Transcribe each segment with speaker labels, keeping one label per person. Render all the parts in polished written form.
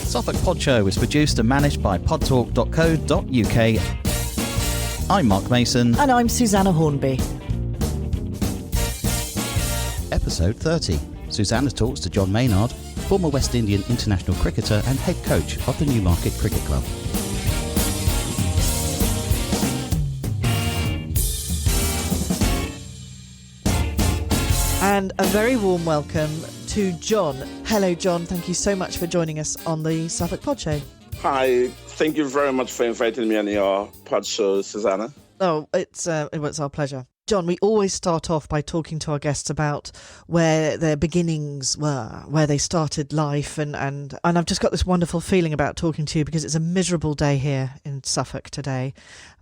Speaker 1: Suffolk Pod Show is produced and managed by podtalk.co.uk. I'm Mark Mason.
Speaker 2: And I'm Susanna Hornby.
Speaker 1: Episode 30. Susanna talks to John Maynard, former West Indian international cricketer and head coach of the Newmarket Cricket Club.
Speaker 2: And a very warm welcome to John. Hello, John. Thank you so much for joining us on the Suffolk Pod Show.
Speaker 3: Hi. Thank you very much for inviting me on your pod show, Susanna.
Speaker 2: Oh, it's our pleasure. John, we always start off by talking to our guests about where their beginnings were, where they started life, and I've just got this wonderful feeling about talking to you because it's a miserable day here in Suffolk today,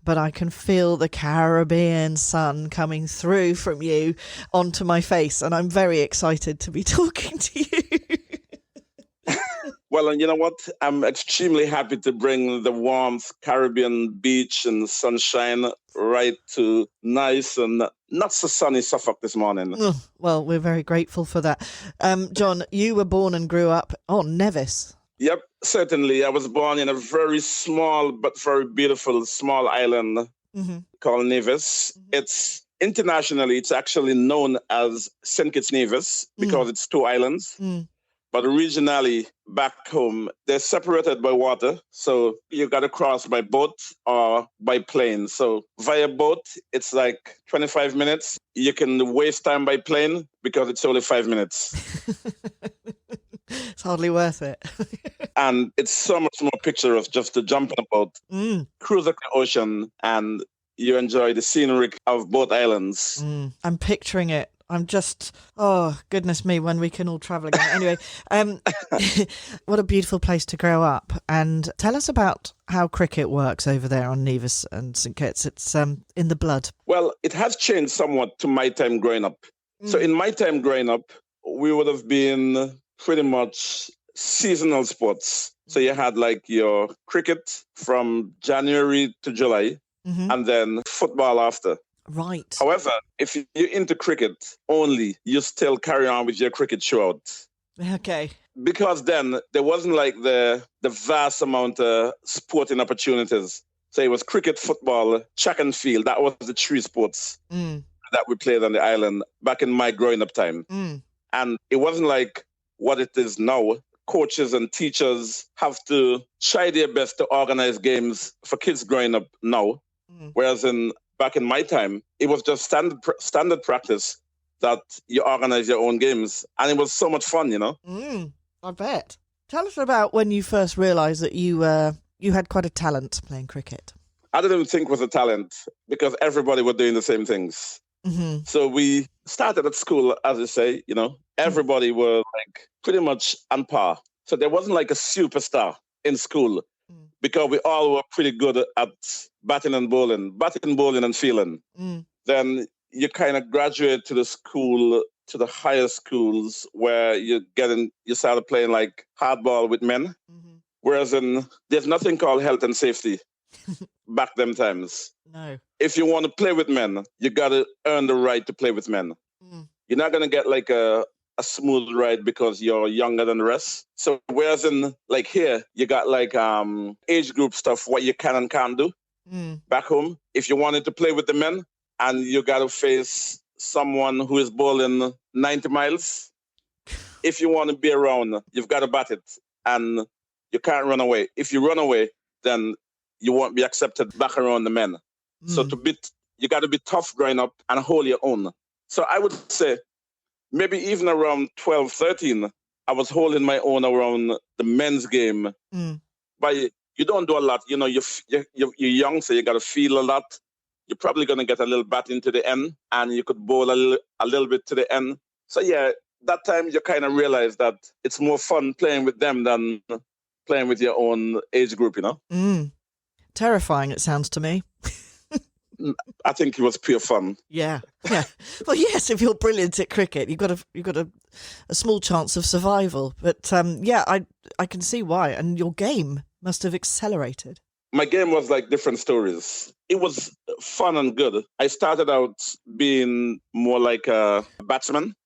Speaker 2: but I can feel the Caribbean sun coming through from you onto my face, and I'm very excited to be talking to you.
Speaker 3: Well, and you know what? I'm extremely happy to bring the warmth, Caribbean beach and sunshine right to nice and not so sunny Suffolk this morning.
Speaker 2: Oh, well, we're very grateful for that. John, you were born and grew up on Nevis.
Speaker 3: Yep, certainly. I was born in a very small but very beautiful small island called Nevis. It's internationally, it's actually known as St. Kitts Nevis because it's two islands. But regionally, back home, they're separated by water. So you got to cross by boat or by plane. So via boat, it's like 25 minutes. You can waste time by plane because it's only 5 minutes.
Speaker 2: It's hardly worth it.
Speaker 3: And it's so much more picturesque just to jump on a boat, cruise across the ocean, and you enjoy the scenery of both islands.
Speaker 2: I'm picturing it. I'm just, oh, goodness me, when we can all travel again. Anyway, what a beautiful place to grow up. And tell us about how cricket works over there on Nevis and St. Kitts. It's in the blood.
Speaker 3: Well, it has changed somewhat to my time growing up. So in my time growing up, we would have been pretty much seasonal sports. So you had like your cricket from January to July and then football after.
Speaker 2: Right.
Speaker 3: However, if you're into cricket only, you still carry on with your cricket throughout.
Speaker 2: Okay.
Speaker 3: Because then there wasn't like the vast amount of sporting opportunities. So it was cricket, football, track and field. That was the three sports that we played on the island back in my growing up time. And it wasn't like what it is now. Coaches and teachers have to try their best to organize games for kids growing up now. Whereas back in my time, it was just standard practice that you organize your own games. And it was so much fun, you know?
Speaker 2: I bet. Tell us about when you first realised that you had quite a talent playing cricket.
Speaker 3: I didn't think it was a talent because everybody was doing the same things. So we started at school, as you say, you know, everybody were like pretty much on par. So there wasn't like a superstar in school because we all were pretty good at batting and bowling and fielding. Then you kind of graduate to the higher schools where you started playing like hardball with men. Whereas there's nothing called health and safety back them times.
Speaker 2: No.
Speaker 3: If you want to play with men, you got to earn the right to play with men. You're not going to get like a smooth ride because you're younger than the rest. So whereas like here, you got like age group stuff, what you can and can't do. Back home, if you wanted to play with the men and you got to face someone who is bowling 90 miles, if you want to be around, you've got to bat it and you can't run away. If you run away, then you won't be accepted back around the men. So you got to be tough growing up and hold your own. So I would say maybe even around 12, 13, I was holding my own around the men's game. But you don't do a lot. You know, you're young, so you got to feel a lot. You're probably going to get a little bat into the end, and you could bowl a little bit to the end. So, yeah, that time you kind of realize that it's more fun playing with them than playing with your own age group, you know?
Speaker 2: Terrifying, it sounds to me.
Speaker 3: I think it was pure fun.
Speaker 2: Yeah. Well, yes, if you're brilliant at cricket, you've got a small chance of survival. But I can see why. And your game must have accelerated.
Speaker 3: My game was like different stories. It was fun and good. I started out being more like a batsman.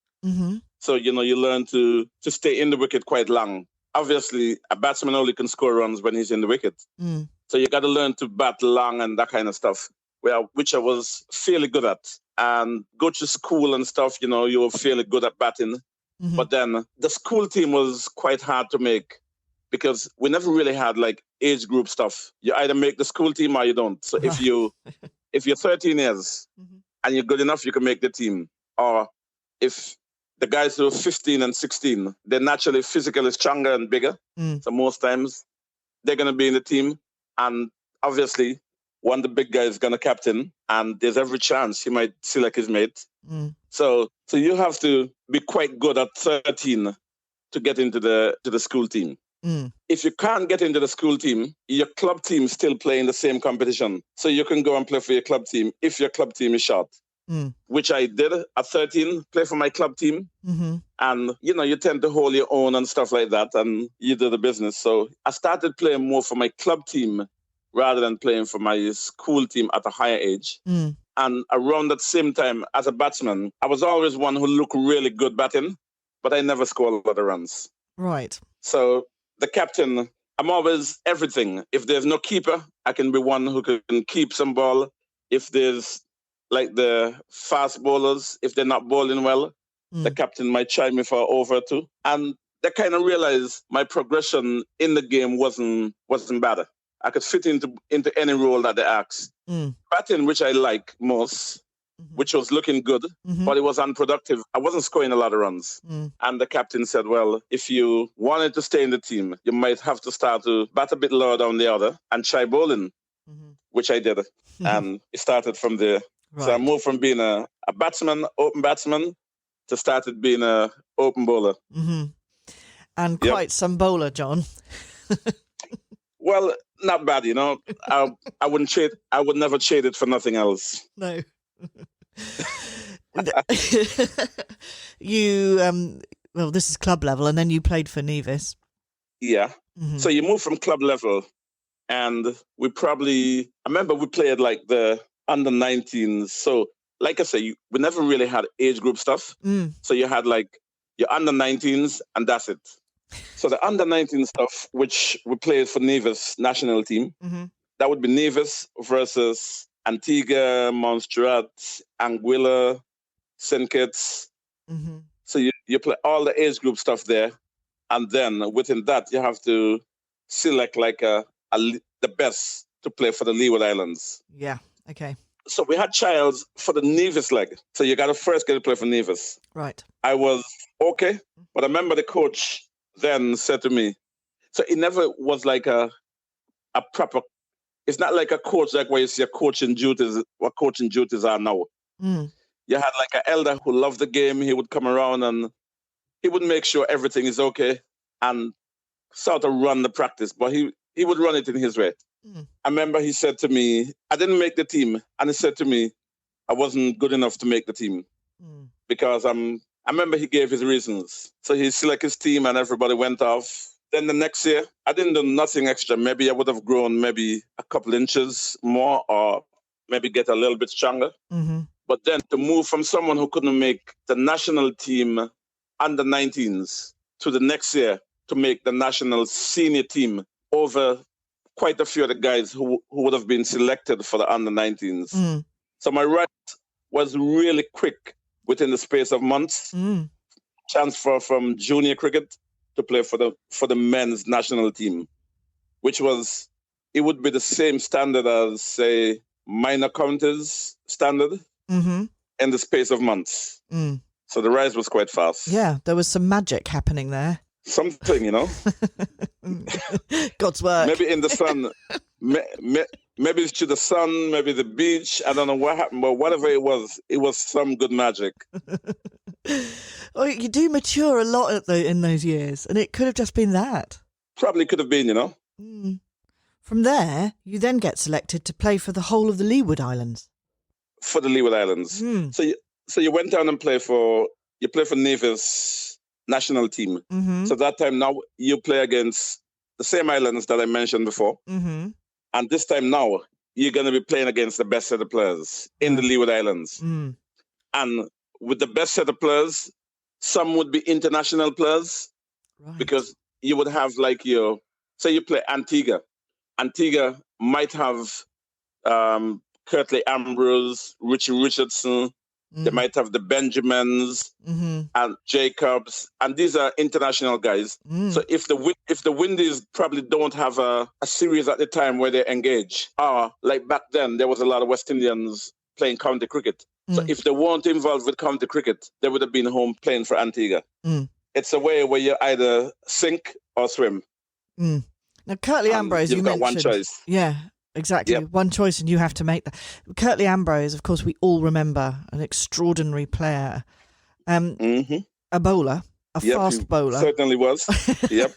Speaker 3: So, you know, you learn to stay in the wicket quite long. obviously a batsman only can score runs when he's in the wicket. So you got to learn to bat long and that kind of stuff, which I was fairly good at. And go to school and stuff, you were fairly good at batting. But then the school team was quite hard to make because we never really had like age group stuff. You either make the school team or you don't. So if you're 13 years and you're good enough, you can make the team. Or if the guys who are 15 and 16, they're naturally physically stronger and bigger. So most times they're going to be in the team. And obviously, one of the big guys is going to captain, and there's every chance he might select his mate. So you have to be quite good at 13 to get into the school team. If you can't get into the school team, your club team still play in the same competition. So you can go and play for your club team if your club team is short. Which I did at 13, play for my club team. And, you tend to hold your own and stuff like that, and you do the business. So I started playing more for my club team rather than playing for my school team at a higher age. And around that same time, as a batsman, I was always one who looked really good batting, but I never scored a lot of runs.
Speaker 2: Right.
Speaker 3: So the captain, I'm always everything. If there's no keeper, I can be one who can keep some ball. If there's like the fast bowlers, if they're not bowling well, the captain might chime me for over or two. And they kind of realized my progression in the game wasn't bad. I could fit into any role that they asked. Batting, which I like most, which was looking good, but it was unproductive. I wasn't scoring a lot of runs. And the captain said, well, if you wanted to stay in the team, you might have to start to bat a bit lower down the order and try bowling, which I did. And it started from there. Right. So I moved from being a batsman, open batsman, to started being a open bowler.
Speaker 2: And quite some bowler, John.
Speaker 3: Well, not bad, I wouldn't trade. I would never trade it for nothing else.
Speaker 2: No. You well, this is club level, and then you played for Nevis.
Speaker 3: Yeah. So you moved from club level, and I remember we played like the under 19s. So, like I say, we never really had age group stuff. So you had like your under 19s, and that's it. So the under 19 stuff, which we played for Nevis national team, that would be Nevis versus Antigua, Montserrat, Anguilla, St. Kitts. So you play all the age group stuff there. And then within that, you have to select like the best to play for the Leeward Islands.
Speaker 2: Yeah, okay.
Speaker 3: So we had trials for the Nevis leg. So you got to first get to play for Nevis.
Speaker 2: Right.
Speaker 3: I was okay, but I remember the coach then said to me, so it never was like a proper, it's not like a coach like where you see a coaching duties, what coaching duties are now. You had like an elder who loved the game. He would come around and he would make sure everything is okay and sort of run the practice, but he would run it in his way. I remember he said to me, I didn't make the team. And he said to me, I wasn't good enough to make the team because I remember he gave his reasons. So he selected his team and everybody went off. Then the next year, I didn't do nothing extra. Maybe I would have grown maybe a couple inches more or maybe get a little bit stronger. But then to move from someone who couldn't make the national team under 19s to the next year to make the national senior team over quite a few of the guys who would have been selected for the under 19s. So my rise was really quick within the space of months. Transfer from junior cricket to play for the men's national team, which it would be the same standard as, say, minor counties standard in the space of months. So the rise was quite fast.
Speaker 2: Yeah, there was some magic happening there.
Speaker 3: Something,
Speaker 2: God's work.
Speaker 3: Maybe in the sun. Maybe it's to the sun, maybe the beach. I don't know what happened, but whatever it was some good magic.
Speaker 2: Well, you do mature a lot in those years, and it could have just been that.
Speaker 3: Probably could have been,
Speaker 2: From there, you then get selected to play for the whole of the Leeward Islands.
Speaker 3: For the Leeward Islands. So you went down and play for Nevis national team. So that time now you play against the same islands that I mentioned before. And this time now you're going to be playing against the best set of players in the Leeward Islands. And with the best set of players, some would be international players because you would have like say you play Antigua. Antigua might have Curtly Ambrose, Richie Richardson. They might have the Benjamins and Jacobs, and these are international guys. So if the Windies probably don't have a series at the time where they engage, like back then there was a lot of West Indians playing county cricket. So if they weren't involved with county cricket, they would have been home playing for Antigua. It's a way where you either sink or swim.
Speaker 2: Now, Curtly Ambrose,
Speaker 3: you've got one choice.
Speaker 2: Yeah. Exactly.
Speaker 3: Yep.
Speaker 2: One choice and you have to make that. Curtly Ambrose, of course, we all remember, an extraordinary player. A bowler, fast bowler.
Speaker 3: Certainly was. Yep.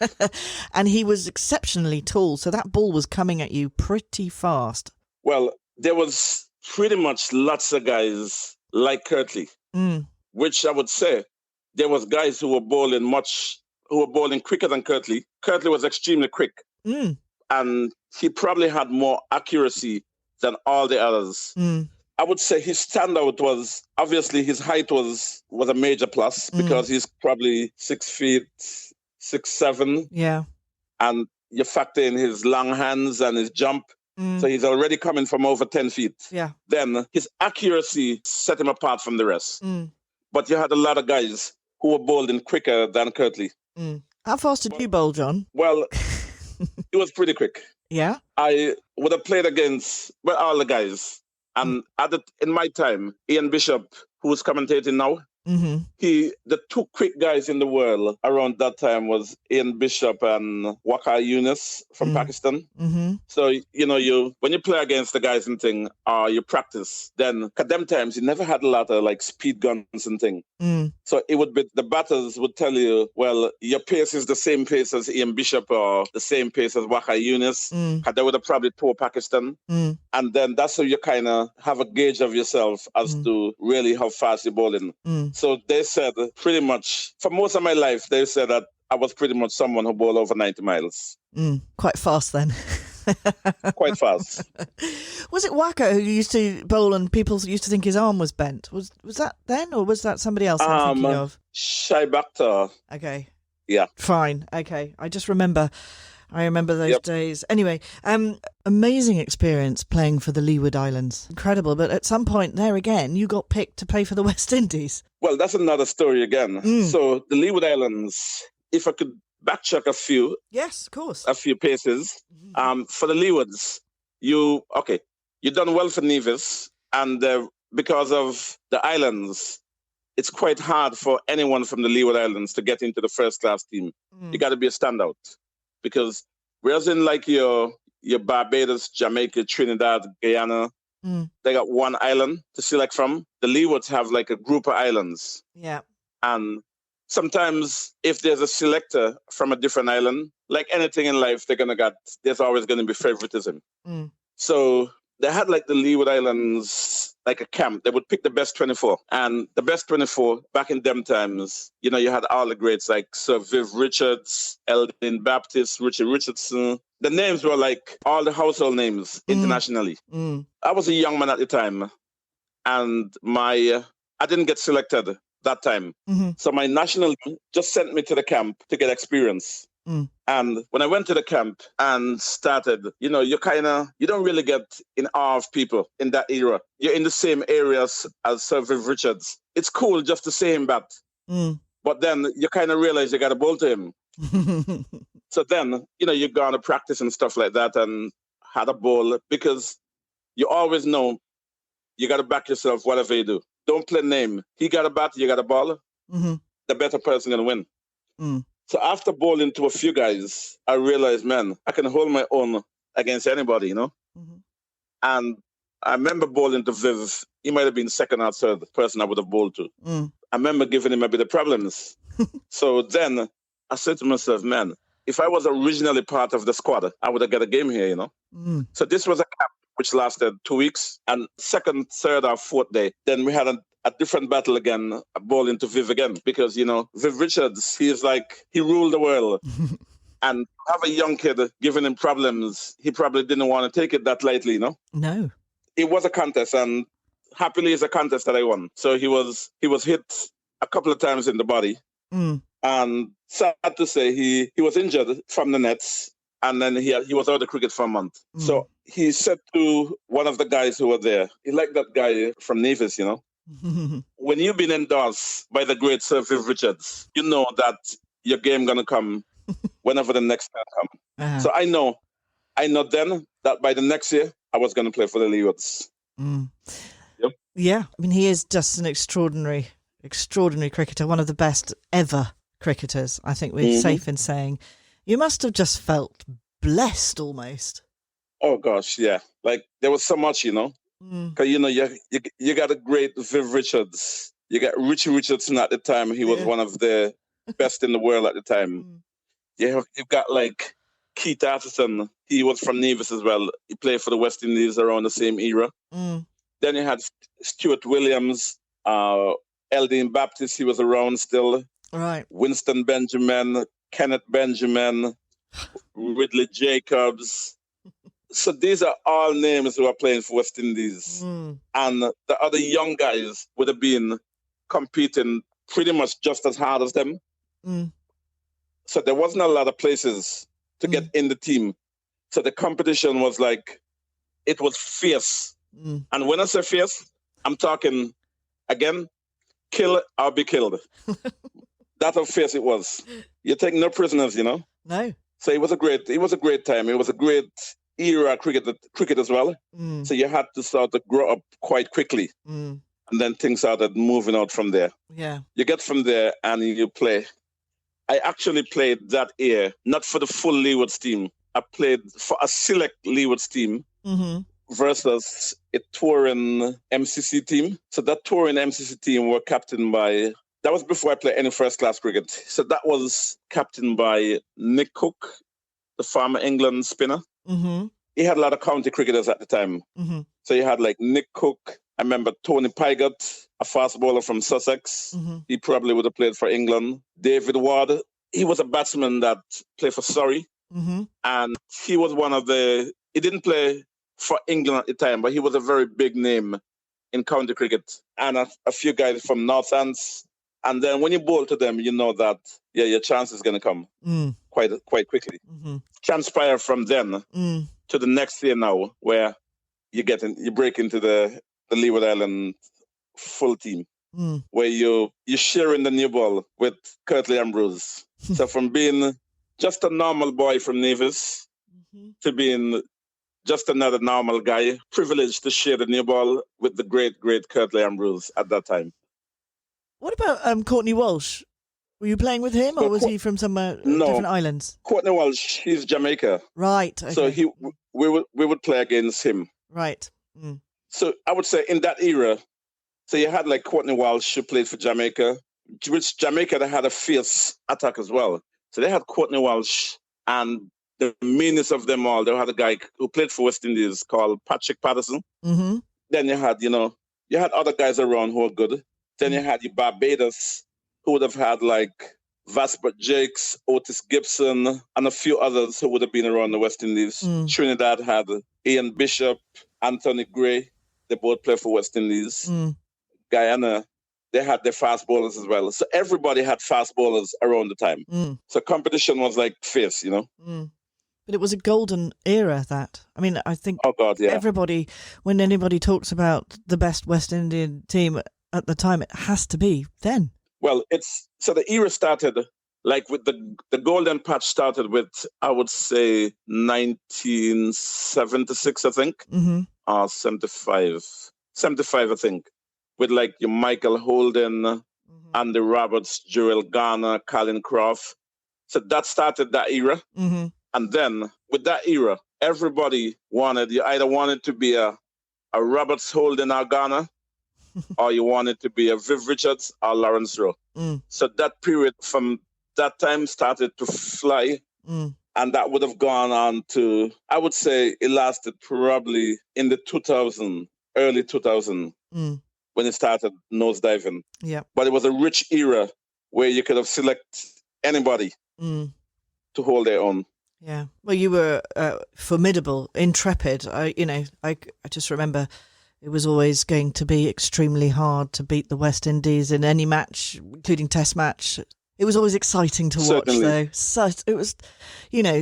Speaker 2: And he was exceptionally tall, so that ball was coming at you pretty fast.
Speaker 3: Well, there was pretty much lots of guys like Curtly, which I would say there was guys who were bowling quicker than Curtly. Curtly was extremely quick. And he probably had more accuracy than all the others. I would say his standout was, obviously his height was a major plus because he's probably 6 feet, 6'7".
Speaker 2: Yeah.
Speaker 3: And you factor in his long hands and his jump. So he's already coming from over 10 feet.
Speaker 2: Yeah.
Speaker 3: Then his accuracy set him apart from the rest. But you had a lot of guys who were bowling quicker than Curtly.
Speaker 2: How fast did you bowl, John?
Speaker 3: Well, it was pretty quick.
Speaker 2: Yeah.
Speaker 3: I would have played against all the guys. And in my time, Ian Bishop, who's commentating now, the two quick guys in the world around that time was Ian Bishop and Waqar Yunus from Pakistan. So, when you play against the guys and thing, you practice, then at them times, you never had a lot of like speed guns and thing. So it would be, the batters would tell you, well, your pace is the same pace as Ian Bishop or the same pace as Waqar Yunus. They would have probably tore Pakistan. And then that's how you kind of have a gauge of yourself as to really how fast you're bowling. So they said pretty much, for most of my life, they said that I was pretty much someone who bowled over 90 miles.
Speaker 2: Quite fast then.
Speaker 3: Quite fast.
Speaker 2: Was it Waqar who used to bowl and people used to think his arm was bent? Was that then, or was that somebody else I'm thinking of?
Speaker 3: Shai Bakhtar.
Speaker 2: Okay.
Speaker 3: Yeah.
Speaker 2: Fine. Okay. I remember those days. Anyway, amazing experience playing for the Leeward Islands. Incredible. But at some point there again, you got picked to play for the West Indies.
Speaker 3: Well, that's another story again. So the Leeward Islands, if I could backtrack a few.
Speaker 2: Yes, of course.
Speaker 3: A few paces. For the Leewards, you done well for Nevis. And because of the islands, it's quite hard for anyone from the Leeward Islands to get into the first class team. You got to be a standout. Because whereas in like your Barbados, Jamaica, Trinidad, Guyana, they got one island to select from. The Leewards have like a group of islands.
Speaker 2: Yeah.
Speaker 3: And sometimes if there's a selector from a different island, like anything in life, there's always going to be favoritism. So they had like the Leeward Islands, like a camp. They would pick the best 24. And the best 24, back in them times, you had all the greats like Sir Viv Richards, Eldin Baptist, Richie Richardson. The names were like all the household names internationally. I was a young man at the time. And I didn't get selected that time. So my national team just sent me to the camp to get experience. And when I went to the camp and started, you don't really get in awe of people in that era. You're in the same areas as Sir Viv Richards. It's cool just to see him bat. But then you kind of realize you got to bowl to him. So then, you go on to practice and stuff like that and had a bowl because you always know you got to back yourself whatever you do. Don't play name. He got a bat, you got a ball. The better person going to win. So after bowling to a few guys, I realized, man, I can hold my own against anybody, And I remember bowling to Viv. He might have been second or third person I would have bowled to. I remember giving him a bit of problems. So then I said to myself, man, if I was originally part of the squad, I would have got a game here, So this was a camp which lasted 2 weeks. And second, third, or fourth day, then we had a different battle again, bowling to Viv again. Because, Viv Richards, he ruled the world. And have a young kid giving him problems, he probably didn't want to take it that lightly,
Speaker 2: No.
Speaker 3: It was a contest, and happily it's a contest that I won. So he was hit a couple of times in the body. And sad to say, he was injured from the nets, and then he was out of cricket for a month. So he said to one of the guys who were there, he liked that guy from Nevis, you know. When you've been endorsed by the great Sir Viv Richards, you know that your game gonna come whenever the next time comes.
Speaker 2: Uh-huh.
Speaker 3: So I know then that by the next year I was gonna play for the Leewards. Yep.
Speaker 2: Yeah, I mean, he is just an extraordinary cricketer, one of the best ever cricketers. I think we're safe in saying. You must have just felt blessed almost.
Speaker 3: Oh gosh, yeah. Like there was so much, you know. Because you know, you got a great Viv Richards. You got Richie Richardson at the time. He was one of the best in the world at the time. You've got like Keith Atherton. He was from Nevis as well. He played for the West Indies around the same era. Then you had Stuart Williams, Eldine Baptist. He was around still.
Speaker 2: Right.
Speaker 3: Winston Benjamin, Kenneth Benjamin, Ridley Jacobs. So these are all names who are playing for West Indies. And the other young guys would have been competing pretty much just as hard as them. So there wasn't a lot of places to get in the team. So the competition was like, it was fierce. And when I say fierce, I'm talking, again, kill or be killed. That's how fierce it was. You take no prisoners, you know?
Speaker 2: No.
Speaker 3: So it was a great time. It was a great era cricket as well. So you had to sort of grow up quite quickly. And then things started moving out from there.
Speaker 2: Yeah.
Speaker 3: You get from there and you play. I actually played that year, not for the full Leewards team. I played for a select Leewards team versus a touring MCC team. So that touring MCC team were captained by, that was before I played any first-class cricket. So that was captained by Nick Cook, the former England spinner. He had a lot of county cricketers at the time. So you had like Nick Cook. I remember Tony Pygott, a fast bowler from Sussex. He probably would have played for England. David Ward, he was a batsman that played for Surrey. And he was he didn't play for England at the time, but he was a very big name in county cricket. And a few guys from North Ants. And then when you bowl to them, you know that, your chance is going to come quite quickly. Transpire from then to the next year now, where you break into the Leeward Islands full team, where you're sharing the new ball with Curtly Ambrose. So from being just a normal boy from Nevis to being just another normal guy, privileged to share the new ball with the great, great Curtly Ambrose at that time.
Speaker 2: What about Courtney Walsh? Were you playing with him, or was he from some different islands?
Speaker 3: Courtney Walsh, he's Jamaica.
Speaker 2: Right. Okay.
Speaker 3: So we would play against him.
Speaker 2: Right.
Speaker 3: So I would say in that era, so you had like Courtney Walsh who played for Jamaica, which Jamaica, they had a fierce attack as well. So they had Courtney Walsh, and the meanest of them all, they had a guy who played for West Indies called Patrick Patterson. Then you had other guys around who were good. Then you had your Barbados, who would have had like Vasper Jakes, Otis Gibson, and a few others who would have been around the West Indies. Trinidad had Ian Bishop, Anthony Gray. They both play for West Indies. Guyana, they had their fast bowlers as well. So everybody had fast bowlers around the time. So competition was like fierce, you know.
Speaker 2: But it was a golden era, that. I mean, I think everybody, when anybody talks about the best West Indian team at the time, it has to be then. Well,
Speaker 3: so the era started like with the golden patch started with, I would say, 1976, I think, or 75, I think, with like your Michael Holden, Andy Roberts, Joel Garner, Colin Croft. So that started that era. And then with that era, everybody you either wanted to be a Roberts, Holden, or Garner, or you wanted to be a Viv Richards or Lawrence Rowe. So that period from that time started to fly. And that would have gone on to, I would say it lasted probably in the early 2000, when it started nosediving.
Speaker 2: Yeah.
Speaker 3: But it was a rich era where you could have selected anybody to hold their own.
Speaker 2: Yeah. Well, you were formidable, intrepid. I just remember it was always going to be extremely hard to beat the West Indies in any match, including Test match. It was always exciting to
Speaker 3: Certainly.
Speaker 2: watch, though. So it was,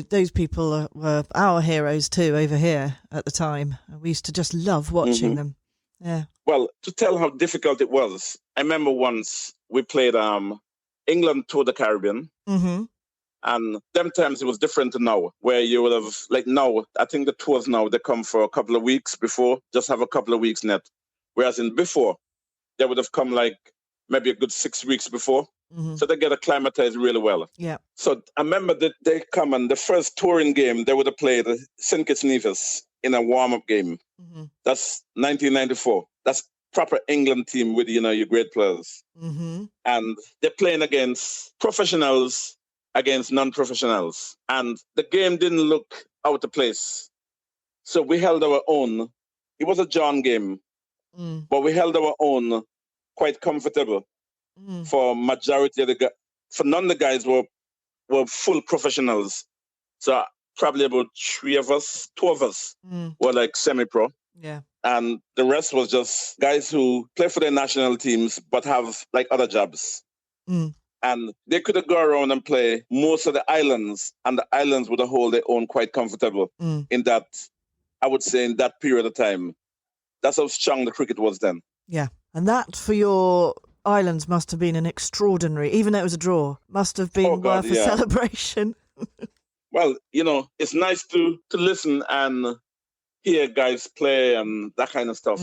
Speaker 2: those people were our heroes too over here at the time. We used to just love watching them. Yeah.
Speaker 3: Well, to tell how difficult it was, I remember once we played England Tour the Caribbean.
Speaker 2: Mm-hmm.
Speaker 3: And them times it was different to now, where you would have, like now, I think the tours now, they come for a couple of weeks before, just have a couple of weeks net. Whereas in before, they would have come like maybe a good 6 weeks before.
Speaker 2: Mm-hmm.
Speaker 3: So they get acclimatized really well.
Speaker 2: Yeah.
Speaker 3: So I remember that they come and the first touring game, they would have played St. Kitts Nevis in a warm-up game.
Speaker 2: Mm-hmm.
Speaker 3: That's 1994. That's proper England team with, your great players.
Speaker 2: Mm-hmm.
Speaker 3: And they're playing against professionals, against non-professionals. And the game didn't look out of place. So we held our own. It was a John game, but we held our own quite comfortable for majority of the guys. For none of the guys were full professionals. So probably about two of us were like semi-pro.
Speaker 2: Yeah.
Speaker 3: And the rest was just guys who play for their national teams but have like other jobs. And they could have gone around and play most of the islands, and the islands would have hold their own quite comfortable in that, I would say, in that period of time. That's how strong the cricket was then.
Speaker 2: Yeah. And that for your islands must have been an extraordinary, even though it was a draw, must have been worth a celebration.
Speaker 3: Well, it's nice to listen and hear guys play and that kind of stuff.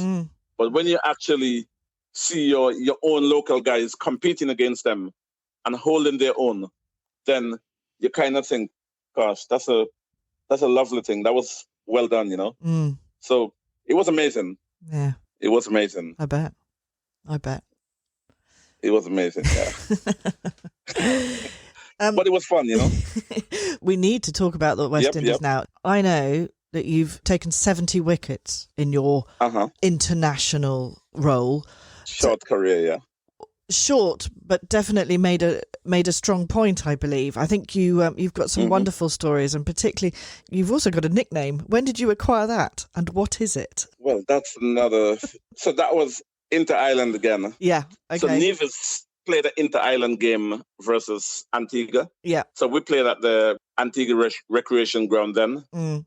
Speaker 3: But when you actually see your own local guys competing against them and holding their own, then you kind of think, gosh, that's a lovely thing. That was well done, So it was amazing.
Speaker 2: Yeah.
Speaker 3: It was amazing.
Speaker 2: I bet.
Speaker 3: It was amazing, yeah. But it was fun,
Speaker 2: We need to talk about the West Indies now. I know that you've taken 70 wickets in your international role.
Speaker 3: Short career, yeah.
Speaker 2: Short, but definitely made a strong point, I believe. I think you've got some wonderful stories, and particularly you've also got a nickname. When did you acquire that, and what is it?
Speaker 3: Well, that's another. So that was inter-island again.
Speaker 2: Yeah. Okay.
Speaker 3: So Nevis played an inter-island game versus Antigua.
Speaker 2: Yeah.
Speaker 3: So we played at the Antigua Recreation Ground then,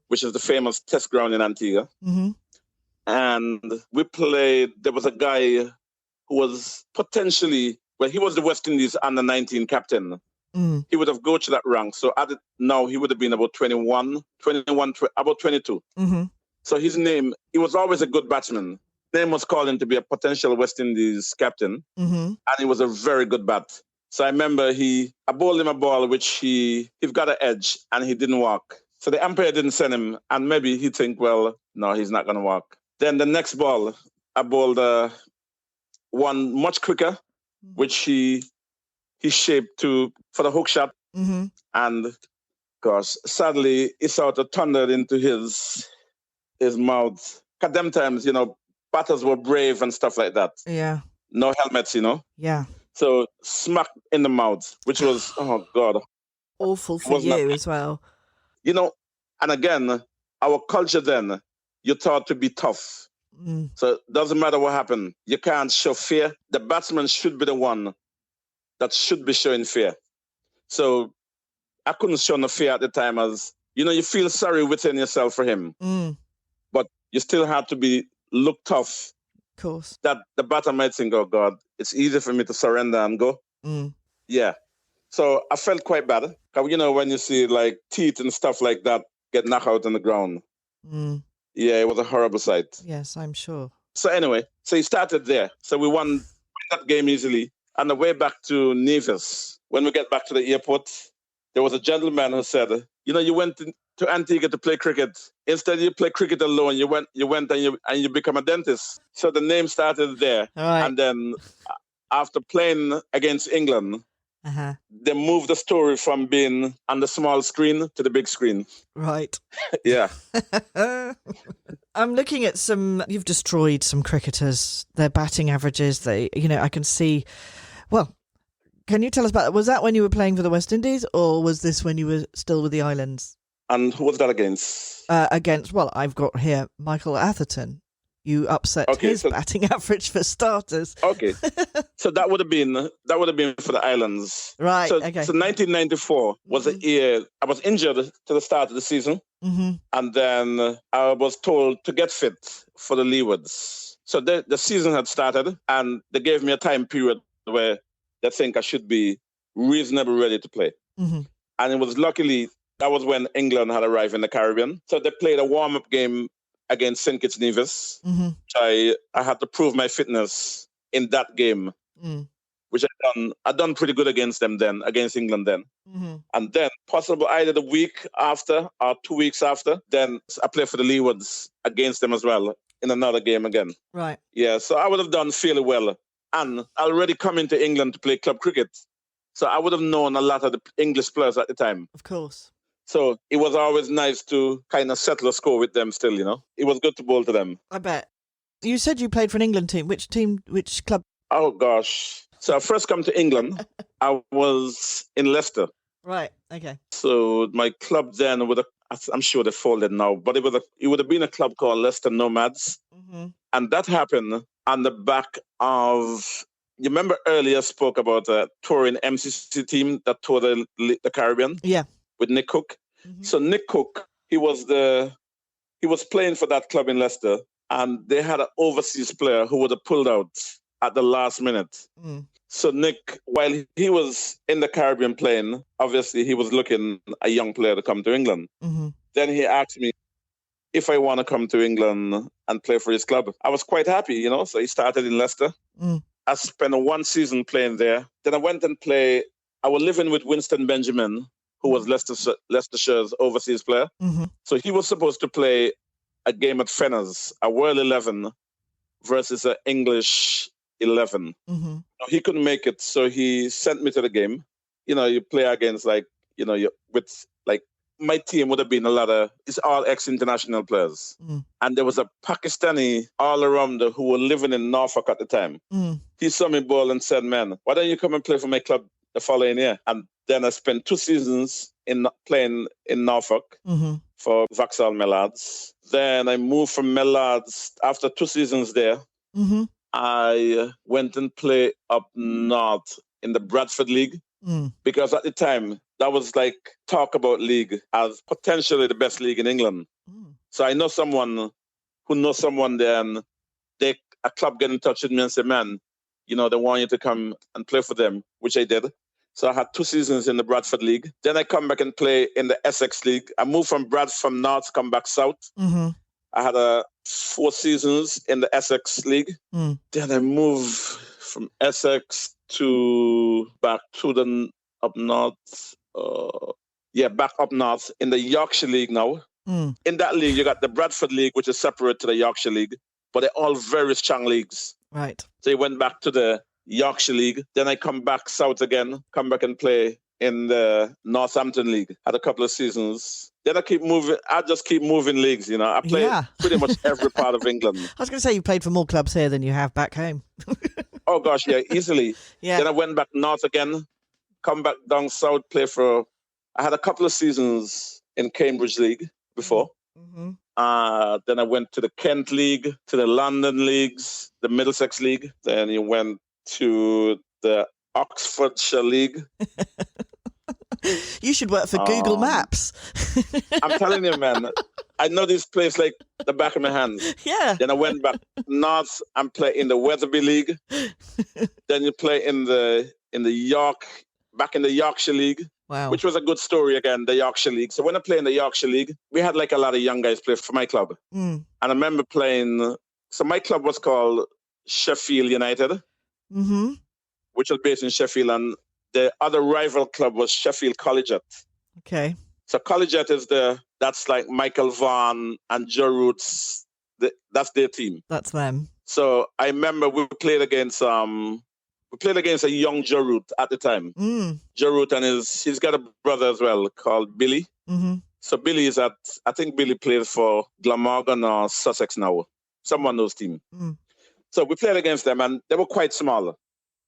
Speaker 3: which is the famous test ground in Antigua. Mm-hmm. And we played. There was a guy who was potentially, he was the West Indies under-19 captain. He would have gone to that rank. So now he would have been about 21, about 22. Mm-hmm. So his name, he was always a good batsman. His name was called him to be a potential West Indies captain. And he was a very good bat. So I remember I bowled him a ball which he got an edge and he didn't walk. So the umpire didn't send him, and maybe he'd think, well, no, he's not going to walk. Then the next ball, I bowled one much quicker, which he shaped for the hook shot. And gosh, sadly, it sort of thundered into his mouth. At them times, batters were brave and stuff like that.
Speaker 2: Yeah.
Speaker 3: No helmets,
Speaker 2: Yeah.
Speaker 3: So smack in the mouth, which was, oh God.
Speaker 2: Awful for you as well.
Speaker 3: And again, our culture then, you're taught to be tough. So it doesn't matter what happened. You can't show fear. The batsman should be the one that should be showing fear. So I couldn't show no fear at the time, as, you feel sorry within yourself for him. But you still have to look tough.
Speaker 2: Of course.
Speaker 3: That the batter might think, oh God, it's easy for me to surrender and go. Yeah. So I felt quite bad. When you see like teeth and stuff like that get knocked out on the ground. Yeah, it was a horrible sight.
Speaker 2: Yes, I'm sure.
Speaker 3: So anyway, he started there. So we won that game easily. On the way back to Nevis, when we get back to the airport, there was a gentleman who said, you went to Antigua to play cricket. Instead, you play cricket alone. You went and you become a dentist. So the name started there.
Speaker 2: Right.
Speaker 3: And then after playing against England, they moved the story from being on the small screen to the big screen.
Speaker 2: Right.
Speaker 3: Yeah.
Speaker 2: I'm looking at you've destroyed some cricketers, their batting averages. I can see, well, can you tell us about, was that when you were playing for the West Indies, or was this when you were still with the islands?
Speaker 3: And who was that against?
Speaker 2: I've got here Michael Atherton. You upset his batting average for starters.
Speaker 3: Okay, so that would have been for the islands,
Speaker 2: right?
Speaker 3: So,
Speaker 2: okay.
Speaker 3: So 1994 was a year I was injured to the start of the season, and then I was told to get fit for the Leewards. So the season had started, and they gave me a time period where they think I should be reasonably ready to play. And it was luckily that was when England had arrived in the Caribbean. So they played a warm-up game against St. Kitts Nevis. I had to prove my fitness in that game, which I done pretty good against them then, against England then. And then possible either the week after or 2 weeks after, then I played for the Leewards against them as well in another game again.
Speaker 2: Right.
Speaker 3: Yeah, so I would have done fairly well. And I already come into England to play club cricket. So I would have known a lot of the English players at the time.
Speaker 2: Of course.
Speaker 3: So it was always nice to kind of settle a score with them still, you know. It was good to bowl to them.
Speaker 2: I bet. You said you played for an England team. Which team, which club?
Speaker 3: Oh, gosh. So I first come to England. I was in Leicester.
Speaker 2: Right, okay.
Speaker 3: So my club then, I'm sure they folded now, but it would have been a club called Leicester Nomads. And that happened on the back of... You remember earlier I spoke about a touring MCC team that toured the Caribbean?
Speaker 2: Yeah.
Speaker 3: With Nick Cook. So Nick Cook, he was playing for that club in Leicester, and they had an overseas player who would have pulled out at the last minute. So Nick, while he was in the Caribbean playing, obviously he was looking a young player to come to England. Then he asked me if I want to come to England and play for his club. I was quite happy, you know, so he started in Leicester. I spent 1 season playing there. Then I went and I was living with Winston Benjamin, who was Leicestershire's overseas player. So he was supposed to play a game at Fenners, a World 11 versus an English 11. He couldn't make it, so he sent me to the game. You know, you play against my team would have been it's all ex-international players. And there was a Pakistani all-arounder who was living in Norfolk at the time. He saw me bowl and said, man, why don't you come and play for my club the following year? And then I spent 2 seasons playing in Norfolk for Vauxhall Mallards. Then I moved from Mallards after 2 seasons there. I went and played up north in the Bradford League because at the time that was like talk about league as potentially the best league in England. So I know someone who knows someone there, and a club get in touch with me and say, man, you know, they want you to come and play for them, which I did. So I had 2 seasons in the Bradford League. Then I come back and play in the Essex League. I moved from North, come back south. I had 4 seasons in the Essex League. Then I moved from Essex back to the up north. Back up north in the Yorkshire League now. In that league, you got the Bradford League, which is separate to the Yorkshire League, but they're all very strong leagues.
Speaker 2: Right.
Speaker 3: So he went back to the Yorkshire League. Then I come back south again, come back and play in the Northampton League. Had a couple of seasons. Then I just keep moving leagues, you know. I play pretty much every part of England.
Speaker 2: I was going to say you played for more clubs here than you have back home.
Speaker 3: Oh, gosh, yeah, easily. Then I went back north again, come back down south, I had a couple of seasons in Cambridge League before. Then I went to the Kent League, to the London Leagues, the Middlesex League. Then you went to the Oxfordshire League.
Speaker 2: You should work for Google Maps.
Speaker 3: I'm telling you, man. I know this place like the back of my hand.
Speaker 2: Yeah.
Speaker 3: Then I went back north and played in the Wetherby League. Then you play back in the Yorkshire League.
Speaker 2: Wow.
Speaker 3: Which was a good story again, the Yorkshire League. So when I played in the Yorkshire League, we had like a lot of young guys play for my club. And I remember so my club was called Sheffield United, which was based in Sheffield, and the other rival club was Sheffield Collegiate.
Speaker 2: Okay.
Speaker 3: So Collegiate that's like Michael Vaughan and Joe Roots. That's their team.
Speaker 2: That's them.
Speaker 3: So I remember we played against a young Joe Root at the time. Joe Root and he's got a brother as well called Billy. So Billy I think Billy plays for Glamorgan or Sussex now. Someone knows team. So we played against them, and they were quite small,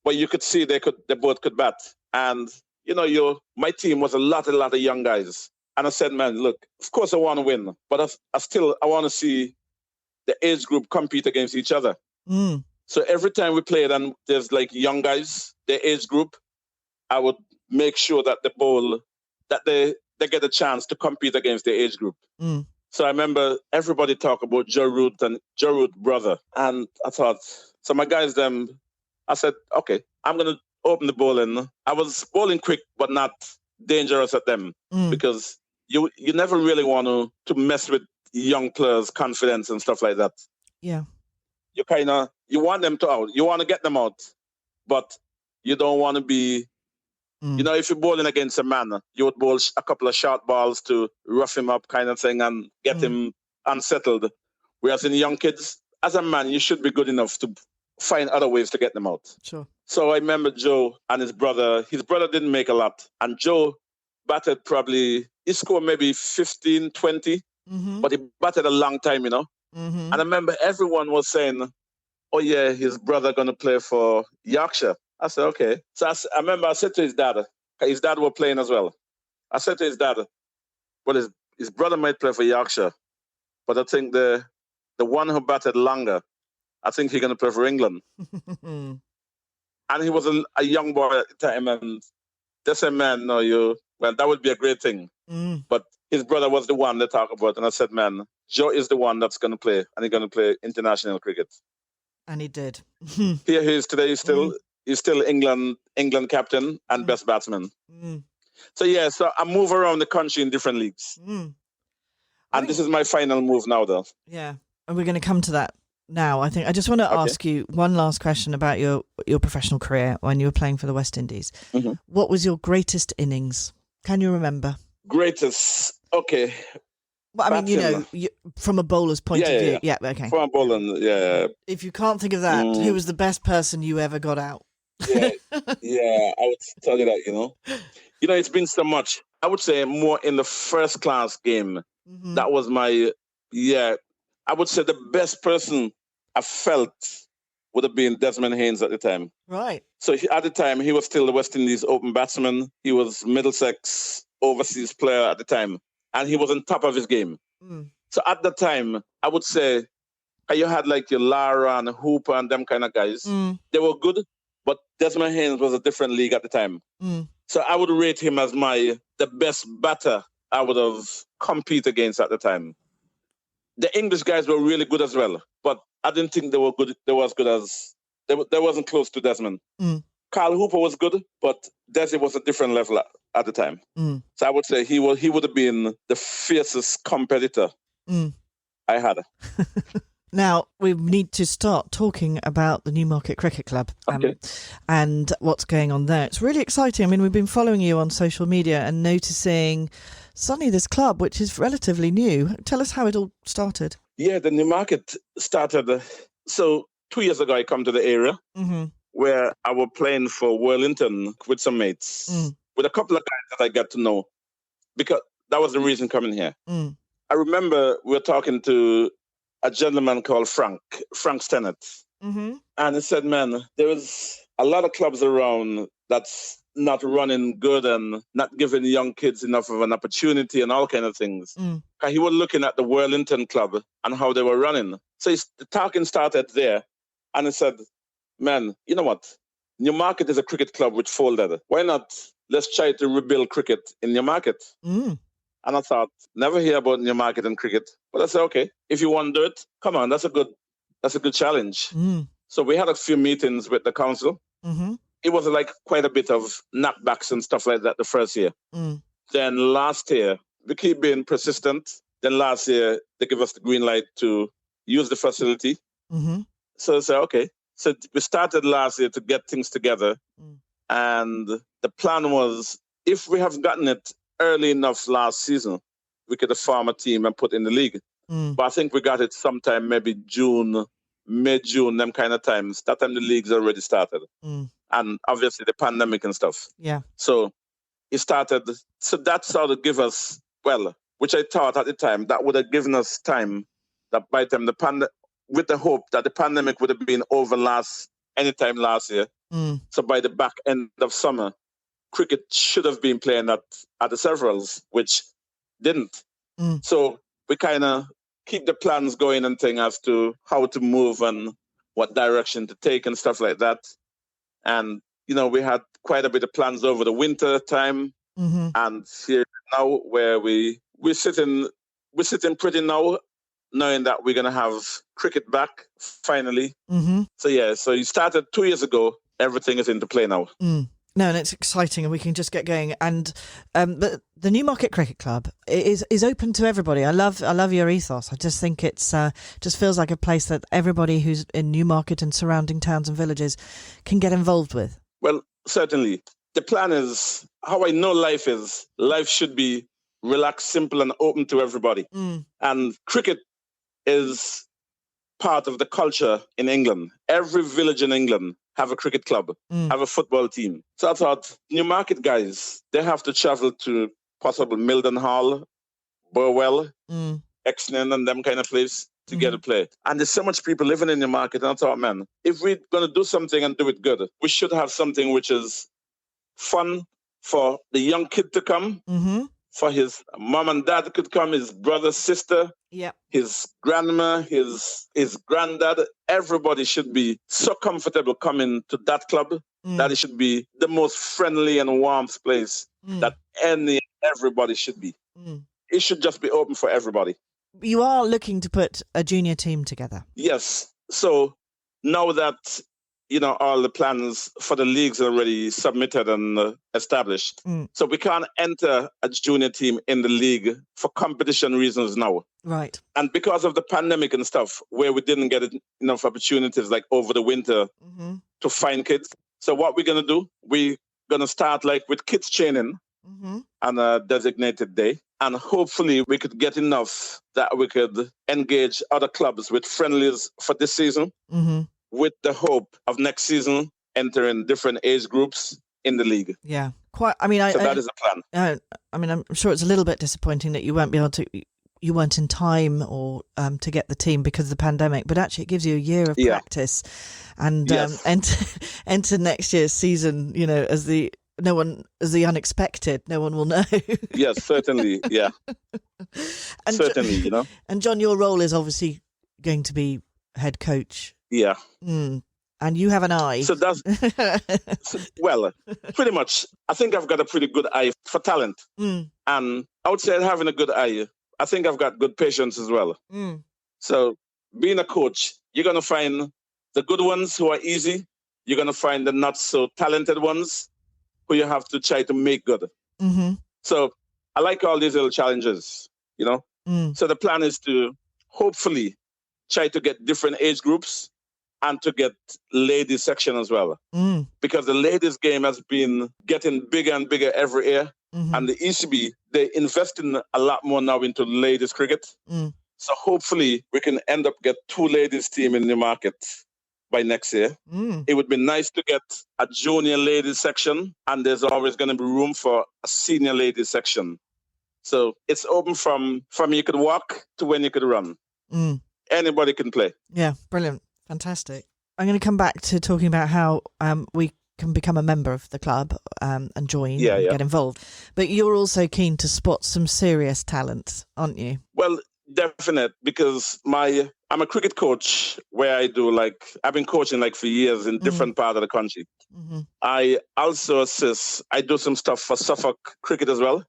Speaker 3: but you could see they both could bat. And you know, my team was a lot of young guys. And I said, man, look, of course I want to win, but I want to see the age group compete against each other.
Speaker 2: Mm.
Speaker 3: So every time we played and there's like young guys, the age group, I would make sure that the bowl, that they get a chance to compete against the age group.
Speaker 2: Mm.
Speaker 3: So I remember everybody talk about Joe Root and Joe Root brother. And I thought, so my guys, I said, okay, I'm going to open the bowling. I was bowling quick, but not dangerous at them because you never really want to mess with young players' confidence and stuff like that.
Speaker 2: Yeah.
Speaker 3: You want them to out. You want to get them out, but you don't want to be, if you're bowling against a man, you would bowl a couple of short balls to rough him up kind of thing and get him unsettled. Whereas in young kids, as a man, you should be good enough to find other ways to get them out.
Speaker 2: Sure.
Speaker 3: So I remember Joe and his brother. His brother didn't make a lot. And Joe batted he scored maybe 15, 20, but he batted a long time, And I remember everyone was saying, oh yeah, his brother going to play for Yorkshire. I said, okay. So I remember I said to his dad was playing as well. I said to his dad, well, his brother might play for Yorkshire, but I think the one who batted longer, I think he's going to play for England. And he was a young boy at the time, and they said, man, that would be a great thing. But his brother was the one they talk about, and I said, man, Joe is the one that's going to play, and he's going to play international cricket.
Speaker 2: And he did.
Speaker 3: Here he is today. He's still England captain and best batsman. So I move around the country in different leagues. And this is my final move now, though.
Speaker 2: Yeah, and we're going to come to that now. I think I just want to ask you one last question about your professional career when you were playing for the West Indies. What was your greatest innings? Can you remember?
Speaker 3: Greatest, okay.
Speaker 2: Well, I mean, from a bowler's point of view. Yeah, okay. From a
Speaker 3: bowler, yeah.
Speaker 2: If you can't think of that, who was the best person you ever got out?
Speaker 3: I would tell you that, it's been so much. I would say more in the first class game. That was I would say the best person I felt would have been Desmond Haynes at the time.
Speaker 2: Right.
Speaker 3: So at the time, he was still the West Indies open batsman. He was Middlesex overseas player at the time. And he was on top of his game. So at the time, I would say you had like your Lara and Hooper and them kind of guys. They were good, but Desmond Haynes was a different league at the time. So I would rate him as the best batter I would have competed against at the time. The English guys were really good as well, but I didn't think they were good. They wasn't close to Desmond. Carl Hooper was good, but Desi was a different level at the time. So I would say he would have been the fiercest competitor I had.
Speaker 2: Now, we need to start talking about the Newmarket Cricket Club and what's going on there. It's really exciting. I mean, we've been following you on social media and noticing suddenly this club, which is relatively new. Tell us how it all started. Yeah, the Newmarket started. So 2 years ago, I come to the area where I was playing for Wellington with some mates, with a couple of guys that I got to know, because that was the reason coming here. I remember we were talking to a gentleman called Frank Stennett. And he said, man, there's a lot of clubs around that's not running good and not giving young kids enough of an opportunity and all kind of things. He was looking at the Wellington club and how they were running. So the talking started there. And he said, man, you know what? Newmarket is a cricket club which folded. Why not let's try to rebuild cricket in Newmarket? And I thought, never hear about Newmarket and cricket. But I said, okay, if you want to do it, come on, that's a good challenge. So we had a few meetings with the council. It was like quite a bit of knockbacks and stuff like that the first year. Then last year, we keep being persistent. Then last year, they give us the green light to use the facility. So I said, okay. So we started last year to get things together. And the plan was, if we have gotten it early enough last season, we could have formed a team and put in the league. But I think we got it sometime maybe June, mid-June, them kind of times. That time the league's already started. And obviously the pandemic and stuff. Yeah. So it started. So that sort of give us, which I thought at the time, that would have given us time that by the time with the hope that the pandemic would have been over anytime last year. So by the back end of summer, cricket should have been playing at the Severals, which didn't. So we kind of
Speaker 3: keep the plans going and thing as to how to move and what direction to take and stuff like that. And, we had quite a bit of plans over the winter time.
Speaker 2: Mm-hmm.
Speaker 3: And here now where we're sitting pretty now, knowing that we're going to have cricket back finally.
Speaker 2: Mm-hmm.
Speaker 3: So you started 2 years ago. Everything is into play now.
Speaker 2: No, and it's exciting, and we can just get going. And but the Newmarket Cricket Club is open to everybody. I love your ethos. I just think it's just feels like a place that everybody who's in Newmarket and surrounding towns and villages can get involved with.
Speaker 3: Well, certainly. The plan is how I know life is. Life should be relaxed, simple, and open to everybody. And cricket is part of the culture in England. Every village in England have a cricket club, have a football team. So I thought, Newmarket guys, they have to travel to possible Mildenhall, Burwell, Exton, and them kind of place to get a play. And there's so much people living in Newmarket, and I thought, man, if we're going to do something and do it good, we should have something which is fun for the young kid to come, for his mom and dad could come, his brother, sister, his grandma, his granddad. Everybody should be so comfortable coming to that club that it should be the most friendly and warmth place that everybody should be. It should just be open for everybody.
Speaker 2: You are looking to put a junior team together.
Speaker 3: Yes. So now that all the plans for the leagues are already submitted and established. So we can't enter a junior team in the league for competition reasons now.
Speaker 2: Right.
Speaker 3: And because of the pandemic and stuff, where we didn't get enough opportunities like over the winter to find kids. So what we're going to do, we're going to start like with kids training on a designated day. And hopefully we could get enough that we could engage other clubs with friendlies for this season. With the hope of next season entering different age groups in the league.
Speaker 2: Yeah, quite. I mean,
Speaker 3: that is the
Speaker 2: plan. I'm sure it's a little bit disappointing that you won't be able to. You weren't in time or to get the team because of the pandemic, but actually it gives you a year of practice, and enter next year's season. As the unexpected. No one will know.
Speaker 3: Yes, certainly. Yeah,
Speaker 2: and
Speaker 3: certainly.
Speaker 2: And John, your role is obviously going to be head coach.
Speaker 3: Yeah.
Speaker 2: And you have an eye.
Speaker 3: So that's, well, pretty much, I think I've got a pretty good eye for talent. And outside having a good eye, I think I've got good patience as well. So being a coach, you're going to find the good ones who are easy. You're going to find the not so talented ones who you have to try to make good. So I like all these little challenges, So the plan is to hopefully try to get different age groups and to get ladies section as well. Because the ladies game has been getting bigger and bigger every year. And the ECB, they're investing a lot more now into ladies cricket. So hopefully we can end up get 2 ladies team in the market by next year. It would be nice to get a junior ladies section, and there's always going to be room for a senior ladies section. So it's open from you could walk to when you could run. Anybody can play. Yeah,
Speaker 2: brilliant. Fantastic. I'm going to come back to talking about how we can become a member of the club and join and get involved. But you're also keen to spot some serious talent, aren't you?
Speaker 3: Well, definite, because I'm a cricket coach where I've been coaching for years in different parts of the country. I also I do some stuff for Suffolk cricket as well.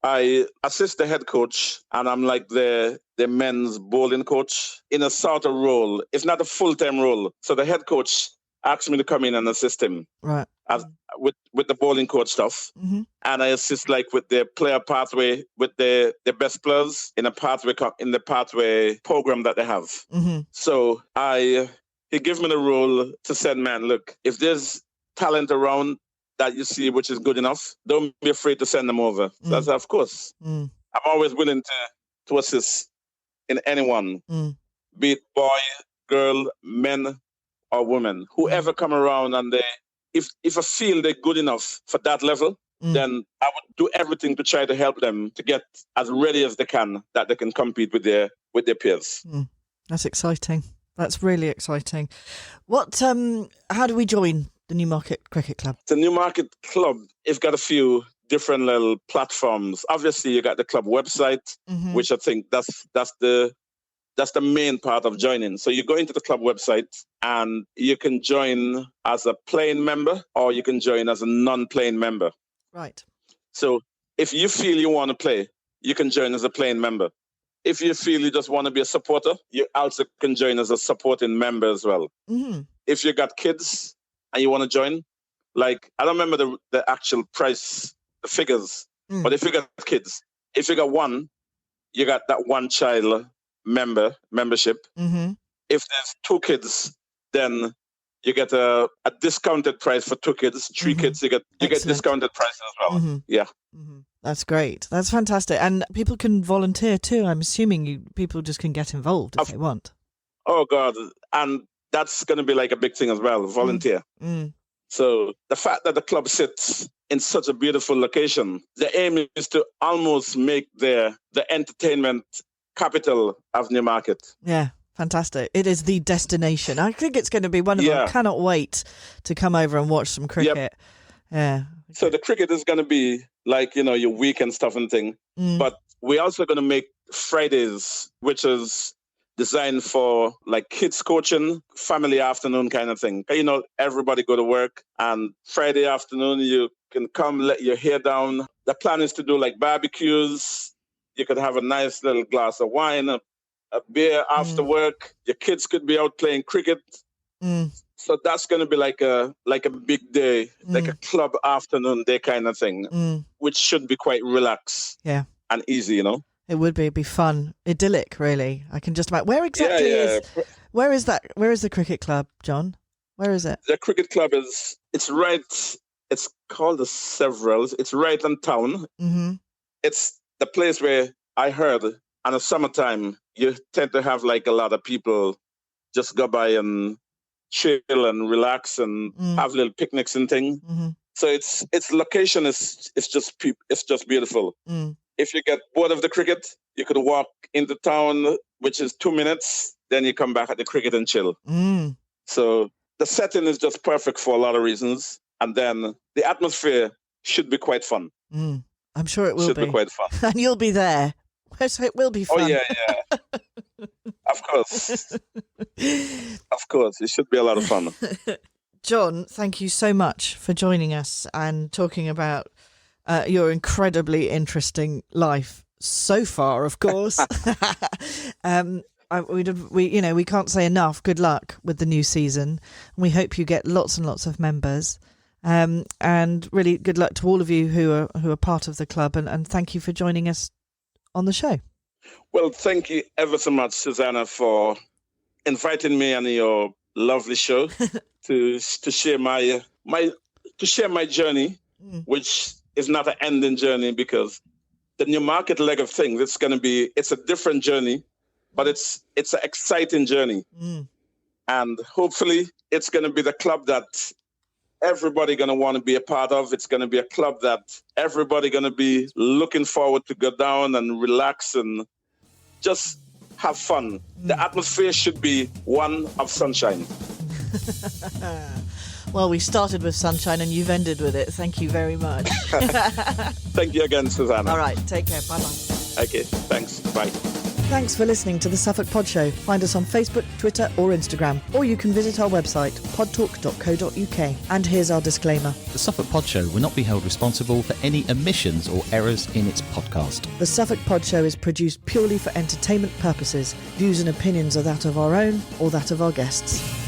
Speaker 3: I assist the head coach, and I'm like the men's bowling coach in a sort of role. It's not a full-time role. So the head coach asked me to come in and assist him with the bowling coach stuff. And I assist with the player pathway, with the best players in the pathway program that they have. So he gave me the role to say, man, look, if there's talent around that you see which is good enough, don't be afraid to send them over. That's of course. I'm always willing to assist in anyone, be it boy, girl, men, or women, whoever come around, and if I feel they're good enough for that level, then I would do everything to try to help them to get as ready as they can, that they can compete with their peers.
Speaker 2: That's exciting. That's really exciting. How do we join the Newmarket Cricket Club?
Speaker 3: The Newmarket Club, it's got a few different little platforms. Obviously, you got the club website, which I think that's the That's the main part of joining. So you go into the club website and you can join as a playing member or you can join as a non-playing member.
Speaker 2: Right.
Speaker 3: So if you feel you want to play, you can join as a playing member. If you feel you just want to be a supporter, you also can join as a supporting member as well.
Speaker 2: Mm-hmm.
Speaker 3: If you got kids and you want to join, like, I don't remember the actual price, the figures, but if you got kids, if you got one, you got that one child membership.
Speaker 2: Mm-hmm.
Speaker 3: If there's 2 kids, then you get a discounted price for 2 kids. 3 kids, you get discounted prices as well.
Speaker 2: Mm-hmm.
Speaker 3: Yeah.
Speaker 2: Mm-hmm. That's great. That's fantastic. And people can volunteer too. I'm assuming people just can get involved if they want.
Speaker 3: Oh, God. And that's going to be like a big thing as well, volunteer. So the fact that the club sits in such a beautiful location, the aim is to almost make the entertainment capital of Newmarket.
Speaker 2: Yeah, fantastic. It is the destination. I think it's going to be wonderful. I cannot wait to come over and watch some cricket.
Speaker 3: Yep.
Speaker 2: Yeah.
Speaker 3: So the cricket is going to be like, your weekend stuff and thing. But we're also going to make Fridays, which is designed for like kids coaching, family afternoon kind of thing. Everybody go to work and Friday afternoon you can come, let your hair down. The plan is to do like barbecues. You could have a nice little glass of wine, a beer after work. Your kids could be out playing cricket. So that's going to be like a big day, like a club afternoon day kind of thing, which should be quite relaxed and easy,
Speaker 2: It would be. It'd be fun, idyllic, really. I can just imagine. Where exactly is? Where is that? Where is the cricket club, John? Where is it?
Speaker 3: The cricket club it's right. It's called the Severals. It's right in town.
Speaker 2: Mm-hmm.
Speaker 3: It's the place where I heard in the summertime you tend to have like a lot of people just go by and chill and relax and have little picnics and things. So its location is just beautiful. If you get bored of the cricket, you could walk into town, which is 2 minutes. Then you come back at the cricket and chill. So the setting is just perfect for a lot of reasons. And then the atmosphere should be quite fun.
Speaker 2: I'm sure it will
Speaker 3: be quite fun.
Speaker 2: And you'll be there. So it will be fun.
Speaker 3: Oh, yeah. Of course. Of course. It should be a lot of fun.
Speaker 2: John, thank you so much for joining us and talking about your incredibly interesting life so far, of course. We can't say enough. Good luck with the new season. We hope you get lots and lots of members. And really good luck to all of you who are part of the club. And thank you for joining us on the show.
Speaker 3: Well, thank you ever so much, Susanna, for inviting me on your lovely show to share my journey, which is not an ending journey, because the Newmarket leg of things, it's a different journey, but it's an exciting journey. And hopefully it's going to be the club that everybody going to want to be a part of. It's going to be a club that everybody going to be looking forward to go down and relax and just have fun. The atmosphere should be one of sunshine.
Speaker 2: Well, we started with sunshine and you've ended with it. Thank you very much.
Speaker 3: Thank you again, Susanna.
Speaker 2: All right, take care. Bye-bye.
Speaker 3: Okay, thanks. Bye.
Speaker 2: Thanks for listening to the Suffolk Pod Show. Find us on Facebook, Twitter or Instagram, or you can visit our website, podtalk.co.uk. And here's our disclaimer.
Speaker 1: The Suffolk Pod Show will not be held responsible for any omissions or errors in its podcast.
Speaker 2: The Suffolk Pod Show is produced purely for entertainment purposes. Views and opinions are that of our own or that of our guests.